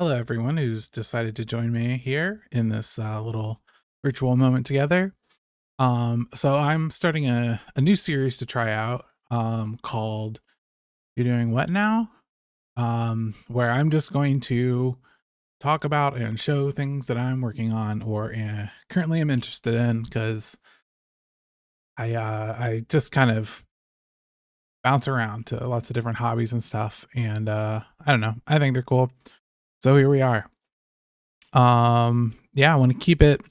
Hello, everyone who's decided to join me here in this little virtual moment together. So I'm starting a new series to try out called You're Doing What Now? Where I'm just going to talk about and show things that I'm working on or currently am interested in because I just kind of bounce around to lots of different hobbies and stuff. And I don't know, I think they're cool. So here we are. Yeah, I want to keep it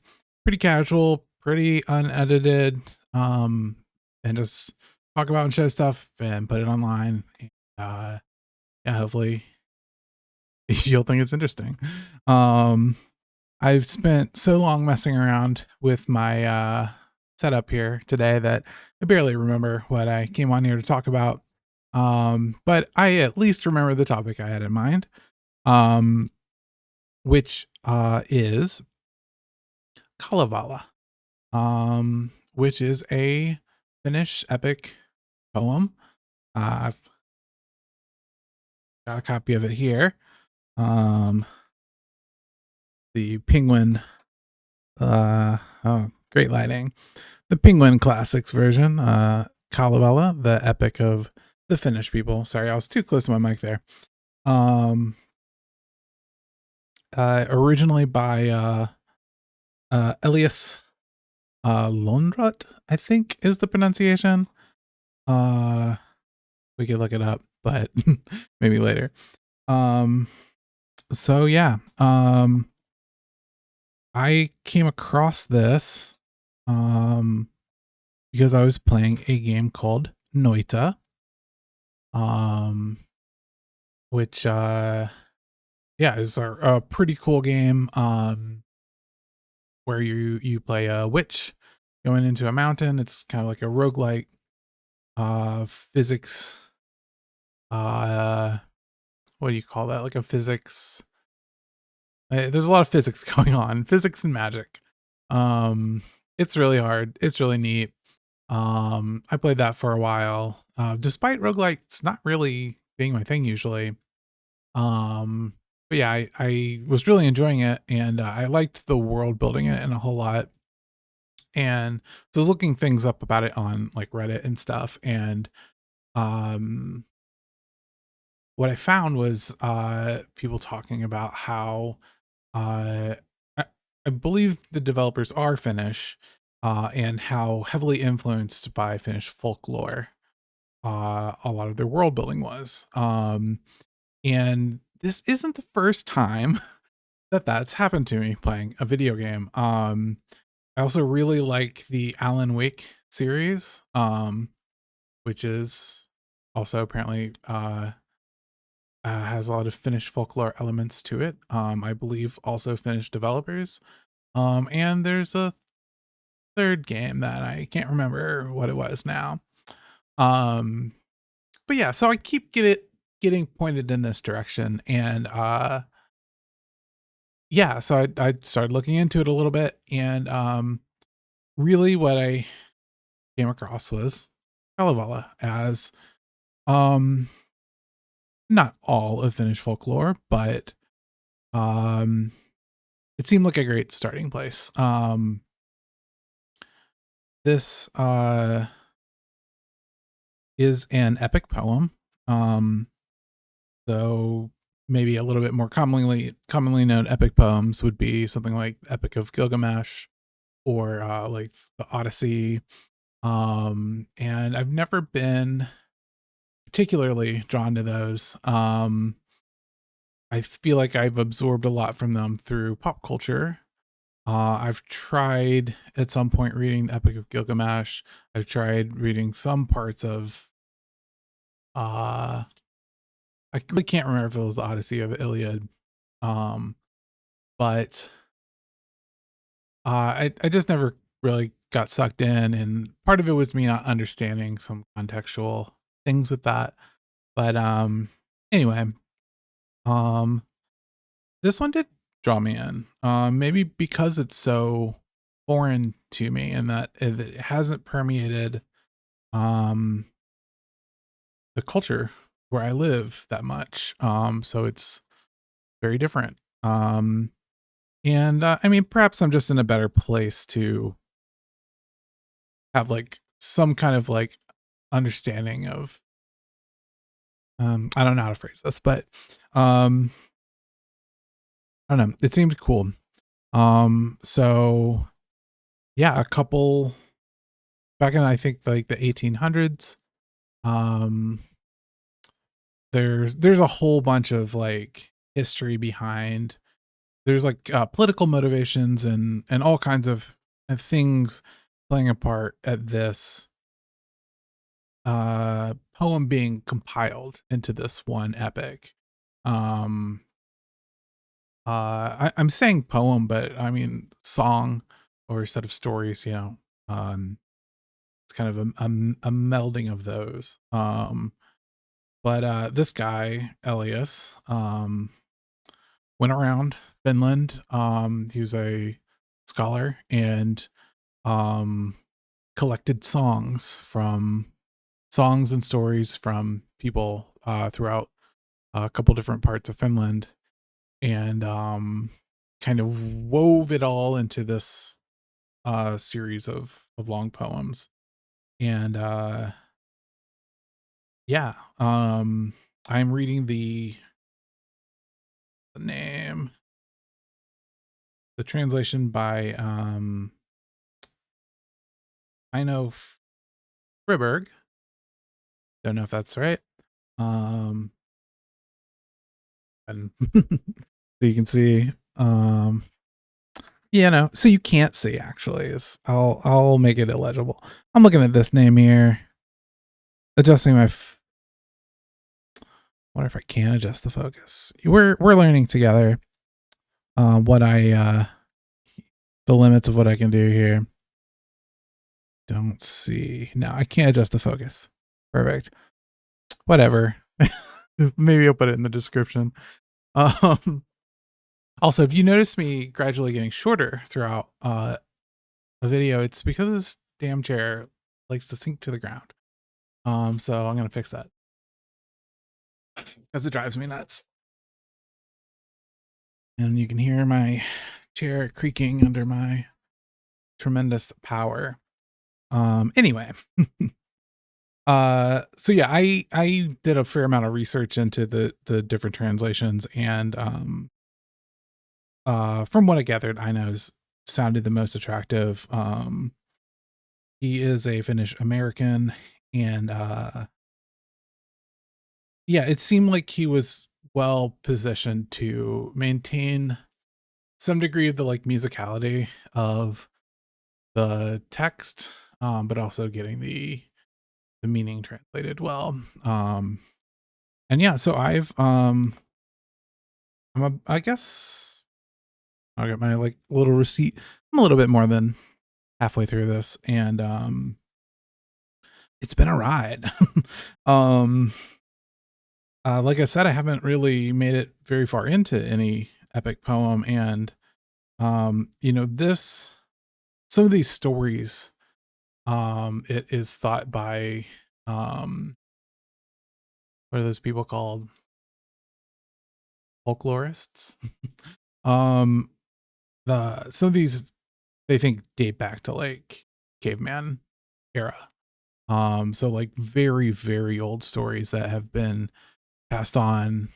pretty casual, pretty unedited, um, and just talk about and show stuff and put it online. Uh, yeah, hopefully you'll think it's interesting. Um, I've spent so long messing around with my setup here today that I barely remember what I came on here to talk about. But I at least remember the topic I had in mind, um, which is Kalevala. Which is a Finnish epic poem. I've got a copy of it here. Um, the Penguin, oh, great lighting. The Penguin Classics version, Kalevala, the epic of the Finnish people. Sorry, I was too close to my mic there. Originally by Elias Lundrot, I think is the pronunciation. We could look it up, but maybe later. So yeah, I came across this because I was playing a game called Noita, um, which yeah is a pretty cool game where you play a witch going into a mountain. It's kind of like a roguelike physics what do you call that? Like a physics. There's a lot of physics going on, physics and magic. It's really hard. It's really neat. I played that for a while. Despite roguelikes not really being my thing usually. But yeah, I was really enjoying it, and I liked the world building it in a whole lot. And so I was looking things up about it on like Reddit and stuff, and um what I found was people talking about how uh I, I believe the developers are Finnish, and how heavily influenced by Finnish folklore a lot of their world building was. And this isn't the first time that that's happened to me playing a video game. I also really like the Alan Wake series, which is also apparently has a lot of Finnish folklore elements to it. I believe also Finnish developers. And there's a third game that I can't remember what it was now. Um, but yeah, so I keep getting pointed in this direction, and yeah, so I started looking into it a little bit, and really what I came across was Kalevala as um not all of Finnish folklore, but um it seemed like a great starting place. This is an epic poem. Um so maybe a little bit more commonly known epic poems would be something like Epic of Gilgamesh or like the Odyssey. And I've never been particularly drawn to those. I feel like I've absorbed a lot from them through pop culture. I've tried at some point reading the Epic of Gilgamesh. I've tried reading some parts of uh I really can't remember if it was the Odyssey of Iliad. Um but I just never really got sucked in, and part of it was me not understanding some contextual things with that. But anyway, um this one did draw me in. Maybe because it's so foreign to me and that it hasn't permeated um the culture where I live that much. So it's very different. And I mean, perhaps I'm just in a better place to have like some kind of like understanding of I don't know how to phrase this, but um I don't know. It seemed cool. So yeah, a couple back in I think like the 1800s. Um, there's a whole bunch of like history behind. There's like political motivations and all kinds of things playing a part at this poem being compiled into this one epic. Um, I'm saying poem, but I mean song or set of stories. You know, it's kind of a melding of those. But this guy Elias went around Finland. He was a scholar and um, collected songs and stories from people throughout a couple different parts of Finland, and kind of wove it all into this series of long poems. And yeah, I'm reading the name, the translation by I know Friberg. Don't know if that's right. Um, and so you can see, you know, so you can't see actually is I'll make it illegible. I'm looking at this name here, adjusting my wonder if I can adjust the focus. We're learning together what I the limits of what I can do here. Don't see. No, I can't adjust the focus. Perfect. Whatever. Maybe I'll put it in the description. Um Also, if you notice me gradually getting shorter throughout a video, it's because this damn chair likes to sink to the ground. So I'm gonna fix that because it drives me nuts. And you can hear my chair creaking under my tremendous power. Anyway. So yeah, I did a fair amount of research into the different translations, and from what I gathered, Aino's sounded the most attractive. He is a Finnish American, and yeah, it seemed like he was well positioned to maintain some degree of the like musicality of the text, but also getting the meaning translated well. And yeah, so I guess I'll get my like little receipt. I'm a little bit more than halfway through this, and it's been a ride. um like I said, I haven't really made it very far into any epic poem, and you know, this some of these stories, it is thought by what are those people called? Folklorists. um the some of these they think date back to like caveman era. So like very, very old stories that have been passed on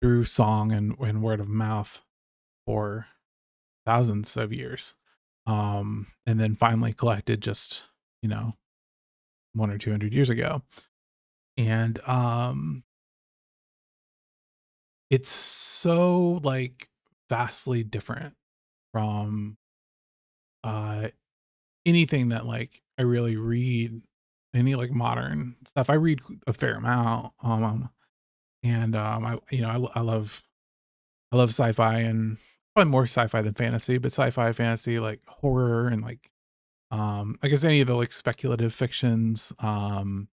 through song and word of mouth for thousands of years. And then finally collected just, you know, 1 or 200 years ago. And it's so like vastly different from uh anything that like I really read, any like modern stuff. I read a fair amount. And I you know, I love sci-fi, and probably more sci-fi than fantasy, but sci-fi, fantasy, like horror, and like I guess any of the like speculative fictions. And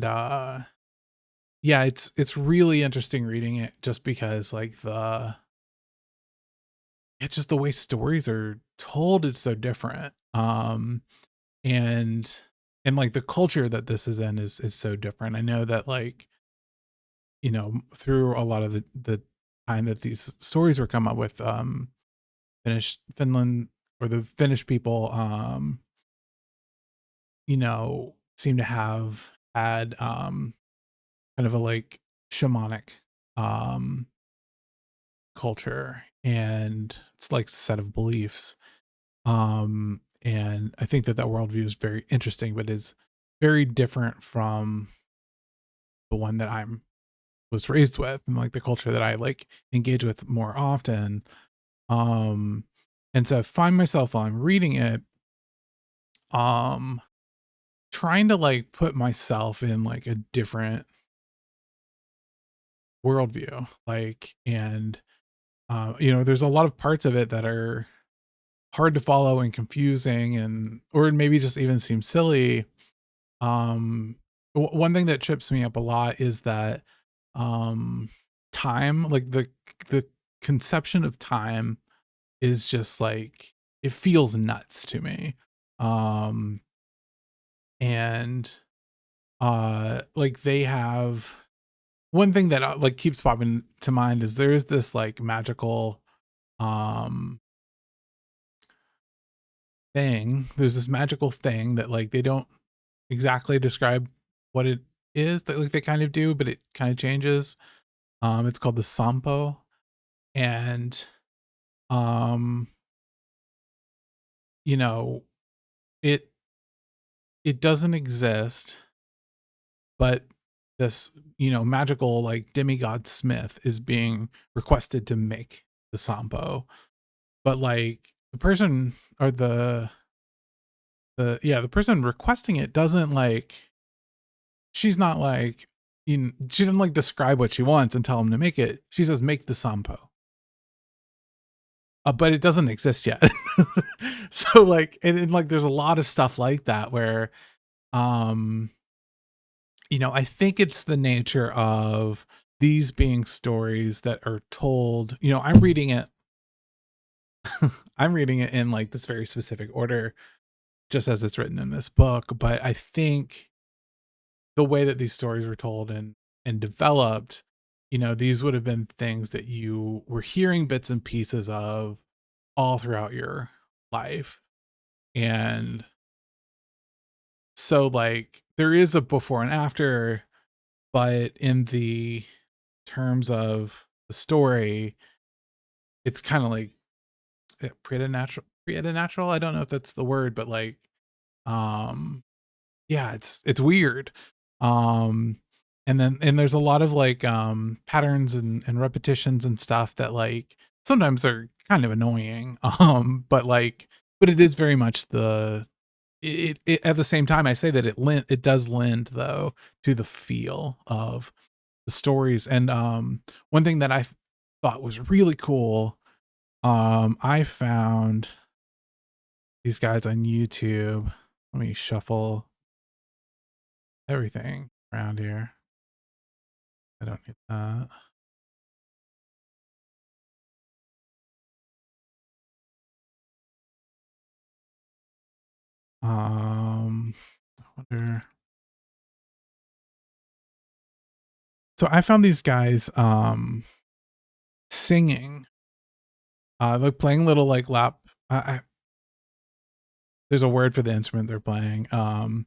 yeah, it's really interesting reading it just because like it's just the way stories are told is so different. And and like the culture that this is in is so different. I know that like, through a lot of the time that these stories were come up with, Finland, or the Finnish people, seem to have had, kind of a, like, shamanic, um, culture, and it's like set of beliefs. And I think that that worldview is very interesting, but is very different from the one that I'm was raised with, and like the culture that I like engage with more often. Um, and so I find myself while I'm reading it, um, trying to like put myself in like a different worldview, like, and there's a lot of parts of it that are hard to follow and confusing, and or maybe just even seem silly. One thing that trips me up a lot is that um time, like the conception of time, is just like, it feels nuts to me. um and like they have one thing that like keeps popping to mind is there is this like magical um there's this magical thing that like they don't exactly describe what it is, that like they kind of do, but it kind of changes. It's called the Sampo, and um, you know, it it doesn't exist, but this, magical like demigod smith is being requested to make the Sampo. But like the person, or the person requesting it doesn't like, she's not like, she doesn't like describe what she wants and tell him to make it. She says, make the Sampo. But it doesn't exist yet. So like, and like, there's a lot of stuff like that where, um, I think it's the nature of these being stories that are told, I'm reading it, I'm reading it in like this very specific order, just as it's written in this book. But I think the way that these stories were told and developed, these would have been things that you were hearing bits and pieces of all throughout your life. And so like there is a before and after, but in the terms of the story, it's kind of like preternatural. I don't know if that's the word, but like, um, yeah, it's weird. Um, and there's a lot of like patterns and repetitions and stuff that like sometimes are kind of annoying. But it is very much it at the same time, I say that it does lend though to the feel of the stories. And one thing that thought was really cool, I found these guys on YouTube. Let me shuffle everything around here. I don't need that. I wonder. So I found these guys singing. They're playing little like lap. There's a word for the instrument they're playing. To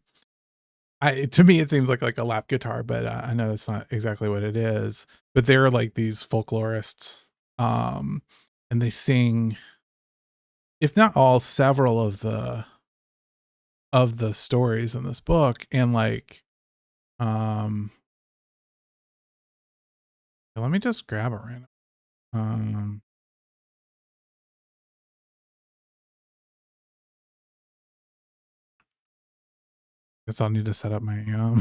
me it seems like a lap guitar, but I know that's not exactly what it is. But they're like these folklorists, um, and they sing, if not all, several of the stories in this book. And like, um, let me just grab it right now. Guess I'll need to set up my how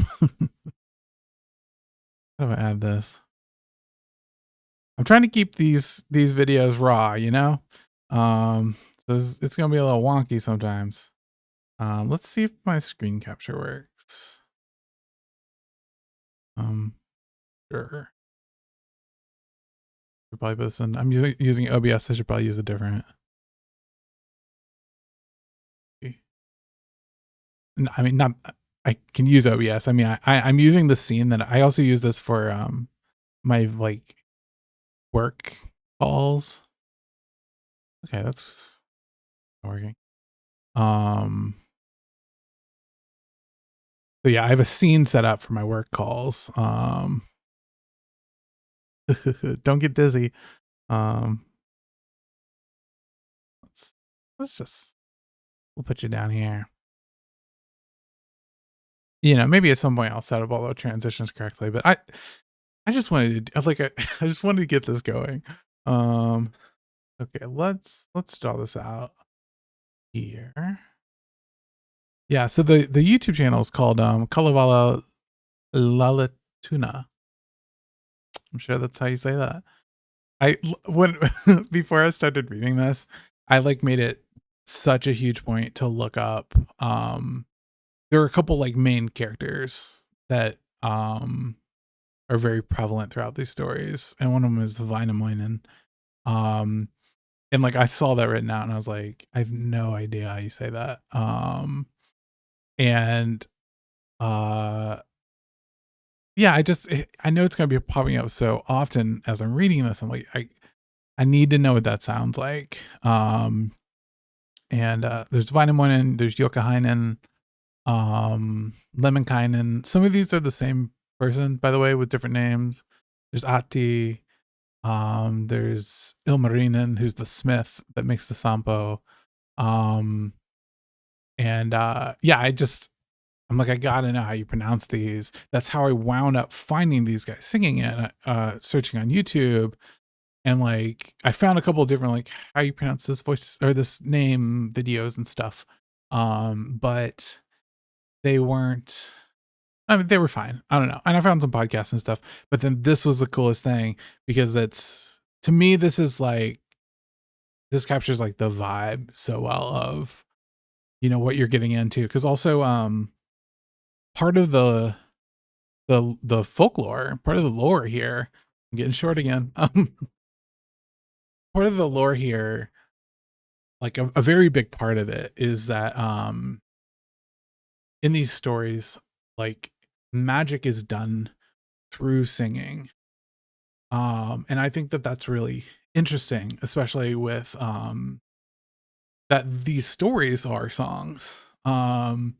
do I add this? I'm trying to keep these videos raw, so it's gonna be a little wonky sometimes. Let's see if my screen capture works. Um, sure. Should probably put this in. I'm using OBS. I should probably use a different. I mean, not. I can use OBS. I mean, I'm using the scene that I also use this for. my like work calls. Okay, that's working. So yeah, I have a scene set up for my work calls. Don't get dizzy. Um, let's let's just we'll put you down here. You know, maybe at some point I'll set up all the transitions correctly, but I just wanted to like I just wanted to get this going. Um, okay, let's draw this out here. Yeah, so the YouTube channel is called Kalevala Noita. I'm sure that's how you say that. When before I started reading this, I like made it such a huge point to look up. There are a couple like main characters that are very prevalent throughout these stories, and one of them is Vainamoinen. Um, and like I saw that written out, and I was like, I have no idea how you say that. And uh, yeah, I know it's gonna be popping up so often as I'm reading this. I'm like, I need to know what that sounds like. And there's Vainamoinen, there's Yokahainen, Lemminkainen. Some of these are the same person, by the way, with different names. There's Ati. There's Ilmarinen, who's the smith that makes the sampo. Um, and yeah, I'm like, I gotta know how you pronounce these. That's how I wound up finding these guys singing it, searching on YouTube. And like, I found a couple of different, like, how you pronounce this voice or this name videos and stuff. But they weren't, I mean, they were fine. I don't know. And I found some podcasts and stuff, but then this was the coolest thing because to me, this is like, this captures like the vibe so well of, what you're getting into. Cause also, part of the folklore, part of the lore here, I'm getting short again. Part of the lore here, like a very big part of it is that, in these stories, like magic is done through singing. And I think that that's really interesting, especially with, that these stories are songs. And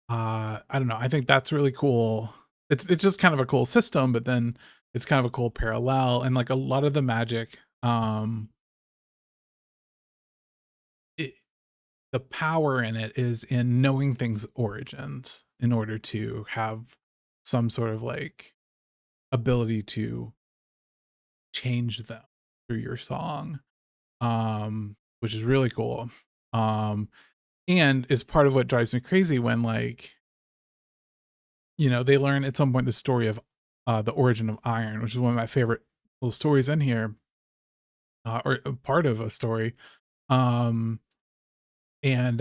I don't know, I think that's really cool. It's just kind of a cool system, but then it's kind of a cool parallel and like a lot of the magic, it, the power in it is in knowing things origins in order to have some sort of like ability to change them through your song, which is really cool. Um, and is part of what drives me crazy when like, they learn at some point the story of the origin of iron, which is one of my favorite little stories in here, or a part of a story. Um, and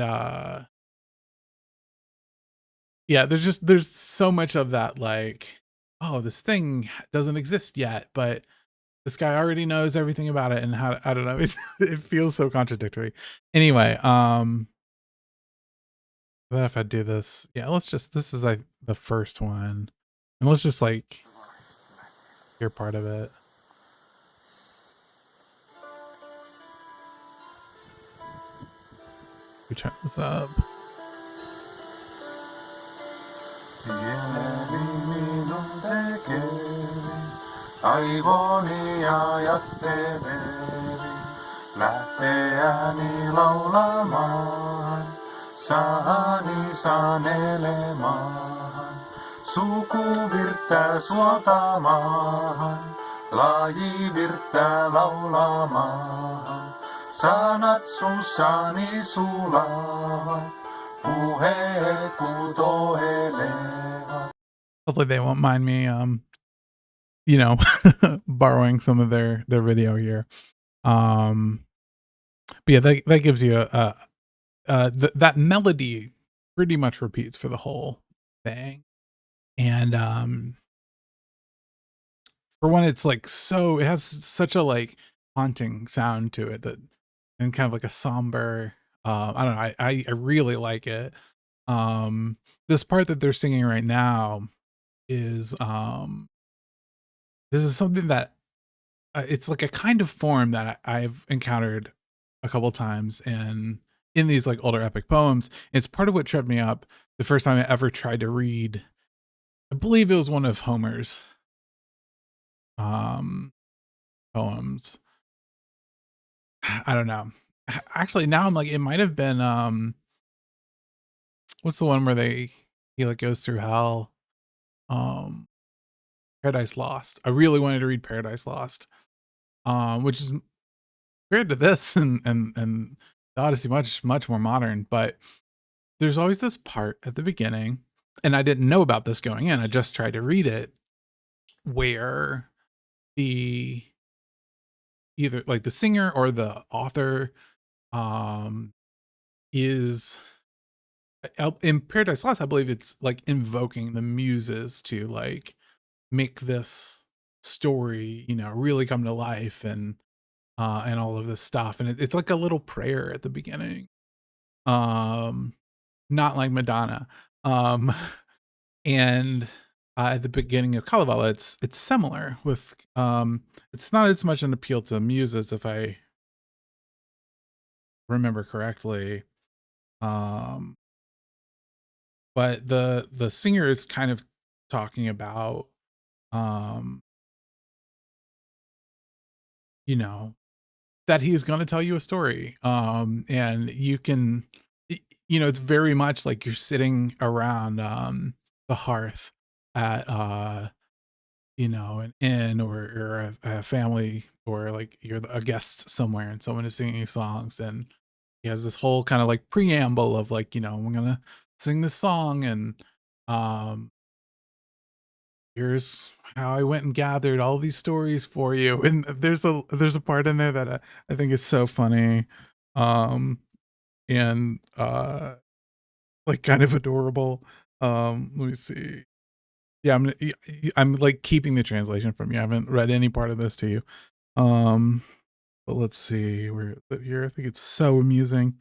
yeah, there's so much of that like, oh, this thing doesn't exist yet, but this guy already knows everything about it and how I don't know, it feels so contradictory. Anyway, what if I do this? Yeah, this is like the first one. And let's just like hear part of it. We turn this up. Aivoni ajattelin lähteäni laulamaan, saani sanelemaan, sukuvirttä suotamaan, lajivirttä laulamaan, sanat suussani sulavat, puheet putoilevat. Hopefully they won't mind me borrowing some of their video here. But yeah, that gives you that melody pretty much repeats for the whole thing. And for one, it's like it has such a like haunting sound to it that, and kind of like a somber, I don't know, I really like it. This part that they're singing right now, is this is something that it's like a kind of form that I've encountered a couple times in these like older epic poems. It's part of what tripped me up the first time I ever tried to read. I believe it was one of Homer's um poems. I don't know. Actually, now I'm like, it might have been what's the one where he like goes through hell? Um Paradise Lost. I really wanted to read Paradise Lost. Which is compared to this and the Odyssey much more modern, but there's always this part at the beginning, and I didn't know about this going in. I just tried to read it where the either like the singer or the author um is in Paradise Lost, I believe it's like invoking the muses to like make this story, really come to life and all of this stuff. And it's like a little prayer at the beginning. Um Not like Madonna. Um and at the beginning of Kalevala, it's similar with it's not as much an appeal to muses if I remember correctly. Um but the singer is kind of talking about um you know that he is going to tell you a story and you can it's very much like you're sitting around the hearth at an inn or a family, or like you're a guest somewhere and someone is singing songs, and he has this whole kind of like preamble of like, I'm gonna sing this song, and um here's how I went and gathered all these stories for you. And there's a part in there that I think is so funny, um and like kind of adorable. Let me see. Yeah, I'm like keeping the translation from you. I haven't read any part of this to you. Um, but let's see where is it here. I think it's so amusing.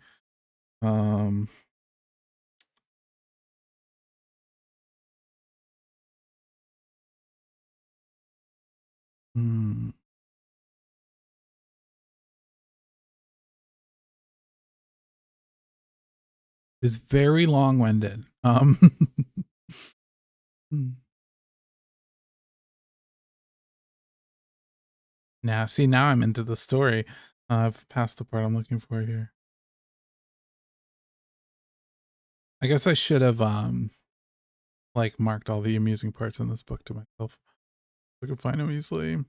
Um, hmm, it's very long-winded. Hmm. Now, see, now I'm into the story. I've passed the part I'm looking for here. I guess I should have like marked all the amusing parts in this book to myself. I could find them easily.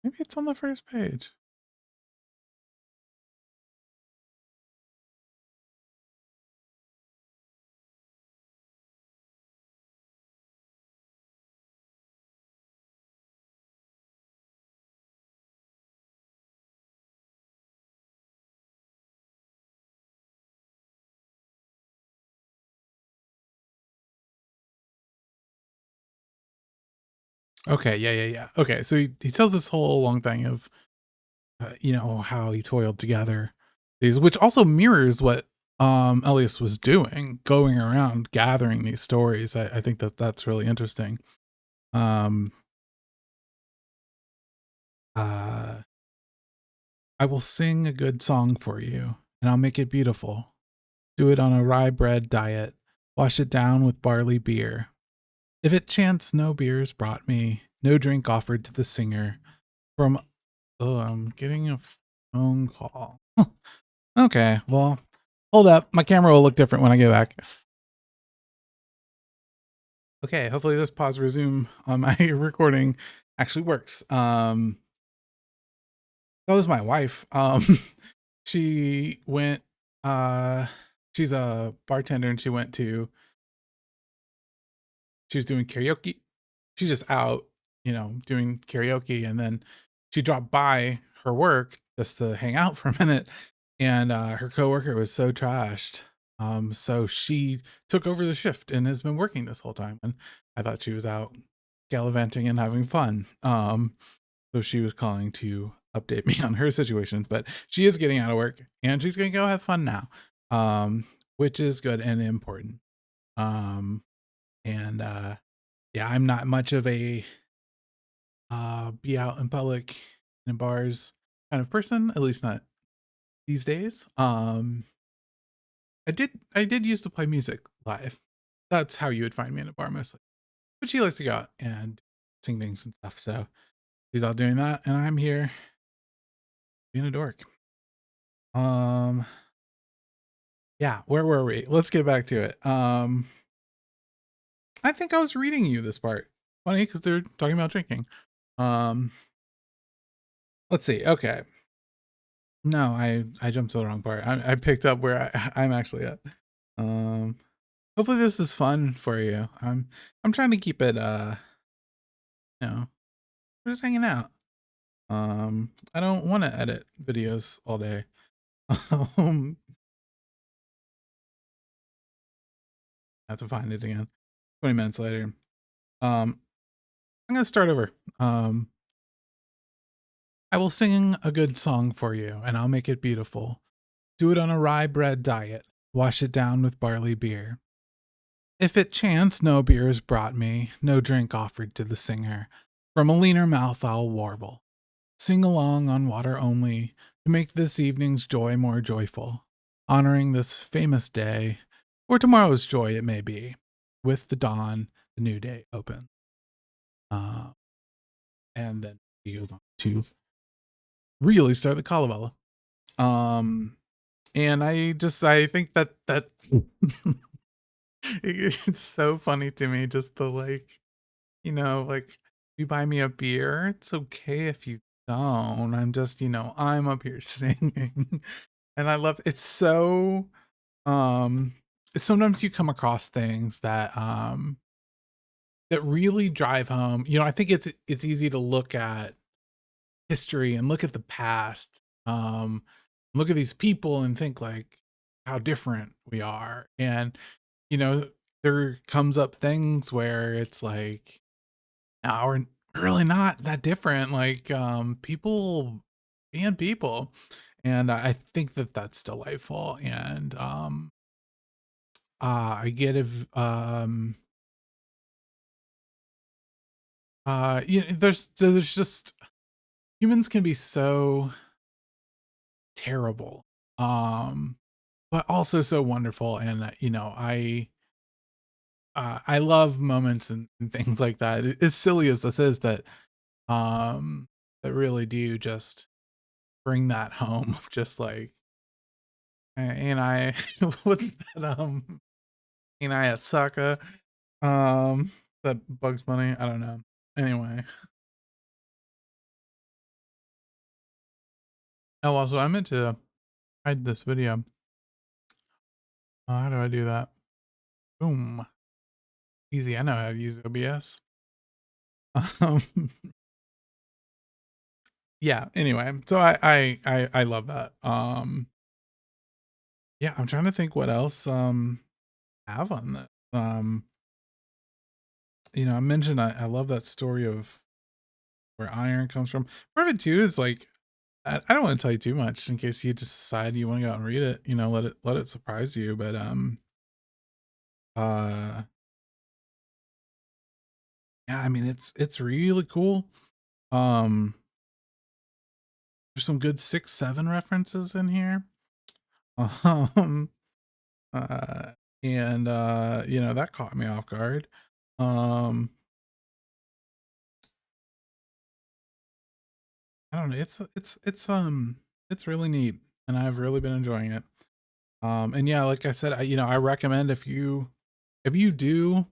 Maybe it's on the first page. Okay, yeah. Okay, so he tells this whole long thing of how he toiled together these, which also mirrors what Elias was doing, going around gathering these stories. I think that's really interesting. Um uh I will sing a good song for you, and I'll make it beautiful. Do it on a rye bread diet. Wash it down with barley beer. If it chance no beer is brought me, no drink offered to the singer. From oh, I'm getting a phone call. Okay, well, hold up. My camera will look different when I get back. Okay, hopefully this pause resume on my recording actually works. That was my wife. She went uh she's a bartender, and she was doing karaoke. She's just out, doing karaoke, and then she dropped by her work just to hang out for a minute, and her coworker was so trashed. So she took over the shift and has been working this whole time, and I thought she was out gallivanting and having fun. So she was calling to update me on her situations, but she is getting out of work and she's gonna go have fun now, which is good and important. Um, and yeah, I'm not much of a be out in public in bars kind of person, at least not these days. I did used to play music live. That's how you would find me in a bar mostly. But she likes to go out and sing things and stuff. So she's out doing that, and I'm here being a dork. Um, yeah, where were we? Let's get back to it. I think I was reading you this part. Funny because they're talking about drinking. Um, let's see. Okay. No, I jumped to the wrong part. I picked up where I'm actually at. Um, hopefully this is fun for you. I'm trying to keep it you know, we're just hanging out. I don't want to edit videos all day. I have to find it again. 20 minutes later. Um, I'm gonna start over. I will sing a good song for you, and I'll make it beautiful. Do it on a rye bread diet. Wash it down with barley beer. If it chance no beer is brought me, no drink offered to the singer, from a leaner mouth I'll warble. Sing along on water only, to make this evening's joy more joyful, honoring this famous day, or tomorrow's joy it may be. With the dawn, the new day open. Uh, and then he goes on to really start the Kalevala. And I think that it's so funny to me, just the like, like you buy me a beer, it's okay if you don't. I'm just, I'm up here singing. And I love it's so um sometimes you come across things that really drive home. I think it's easy to look at history and look at the past, look at these people and think like how different we are. And there comes up things where it's like, no, we're really not that different. Like people being people, and I think that that's delightful. And I get if there's just humans can be so terrible, um but also so wonderful. And I love moments and things like that, as silly as this is, that really do just bring that home of just like, and I what's that, and I a sucker, that Bugs Bunny, I don't know. Anyway. Oh, also, I meant to hide this video. How do I do that? Boom. Easy. I know how to use OBS. Um, yeah. Anyway, so I love that. Yeah, I'm trying to think what else I have on that. I mentioned I love that story of where iron comes from. Part of it too is like I don't want to tell you too much in case you decide you want to go out and read it. Let it surprise you. But uh yeah, I mean it's really cool. Um there's some good 6-7 references in here. Um uh and that caught me off guard. Um I don't know. It's really neat, and I've really been enjoying it. And yeah, like I said, I recommend if you do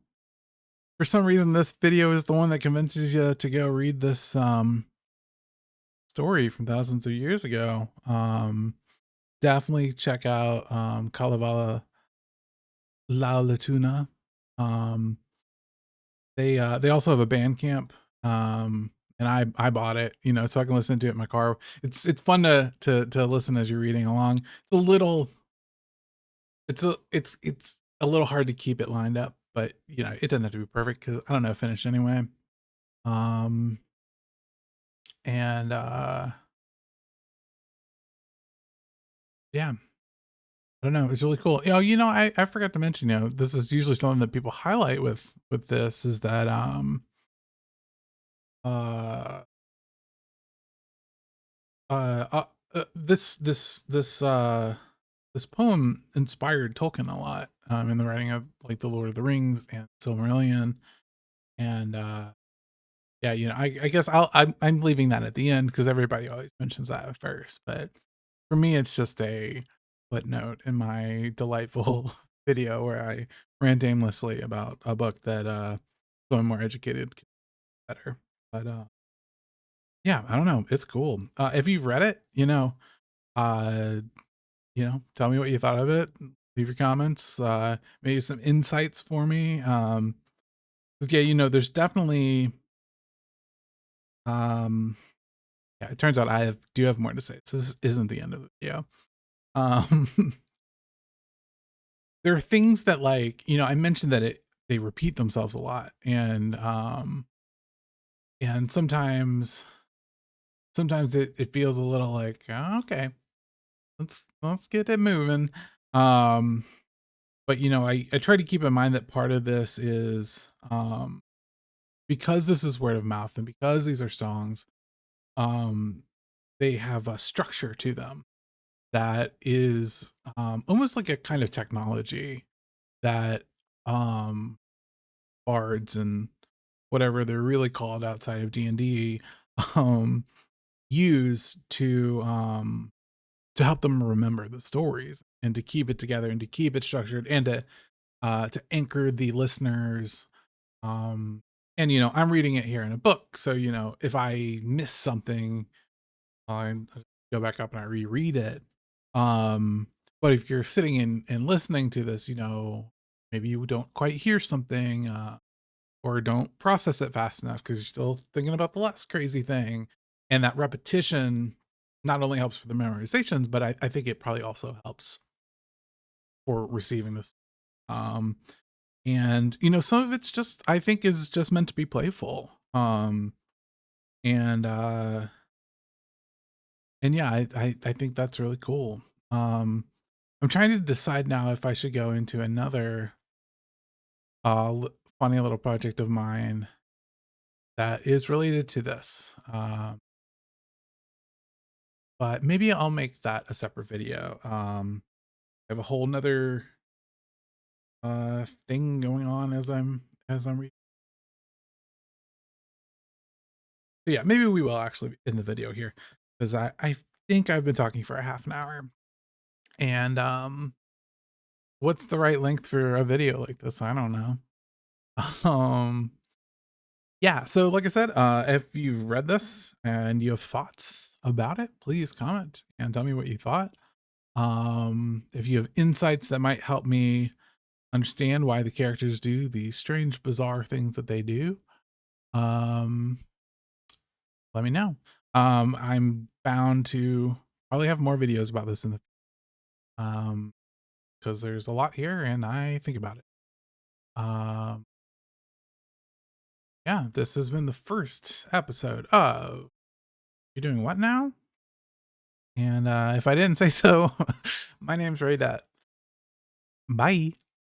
for some reason this video is the one that convinces you to go read this story from thousands of years ago. Definitely check out Kalevala Latuna. Um they also have a Bandcamp. And I bought it, so I can listen to it in my car. It's fun to listen as you're reading along. It's a little hard to keep it lined up, but it doesn't have to be perfect because I don't know Finnish anyway. Um and Yeah. I don't know. It's really cool. I forgot to mention, this is usually something that people highlight with this is that uh this poem inspired Tolkien a lot in the writing of like the Lord of the Rings and Silmarillion. And yeah, I guess I'm leaving that at the end because everybody always mentions that at first. But for me, it's just a footnote in my delightful video where I rant aimlessly about a book that someone more educated can do better. But yeah, I don't know. It's cool. If you've read it, uh, tell me what you thought of it. Leave your comments. Maybe some insights for me. 'Cause, yeah, there's definitely um yeah, it turns out do have more to say. So this isn't the end of the video. Um there are things that like, I mentioned that they repeat themselves a lot. And sometimes it feels a little like, "Oh, okay, let's get it moving." Um but I try to keep in mind that part of this is because this is word of mouth and because these are songs, um they have a structure to them that is almost like a kind of technology that um bards and whatever they're really called outside of D&D um use to help them remember the stories and to keep it together and to keep it structured and to anchor the listeners. um and I'm reading it here in a book, so if I miss something, I go back up and I reread it. But if you're sitting and listening to this, maybe you don't quite hear something, or don't process it fast enough because you're still thinking about the last crazy thing. And that repetition not only helps for the memorizations, but I think it probably also helps for receiving this. Um, and some of it's just I think is just meant to be playful. And yeah, I think that's really cool. Um, I'm trying to decide now if I should go into another funny little project of mine that is related to this. But maybe I'll make that a separate video. I have a whole nother thing going on as I'm reading. So yeah, maybe we will actually in the video here because I think I've been talking for a half an hour. And what's the right length for a video like this? I don't know. Um yeah, so like I said, if you've read this and you have thoughts about it, please comment and tell me what you thought. If you have insights that might help me understand why the characters do the strange, bizarre things that they do, um, let me know. I'm bound to probably have more videos about this in the um because there's a lot here and I think about it. Um, yeah, this has been the first episode of You're Doing What Now? And if I didn't say so, my name's Ray Det. Bye.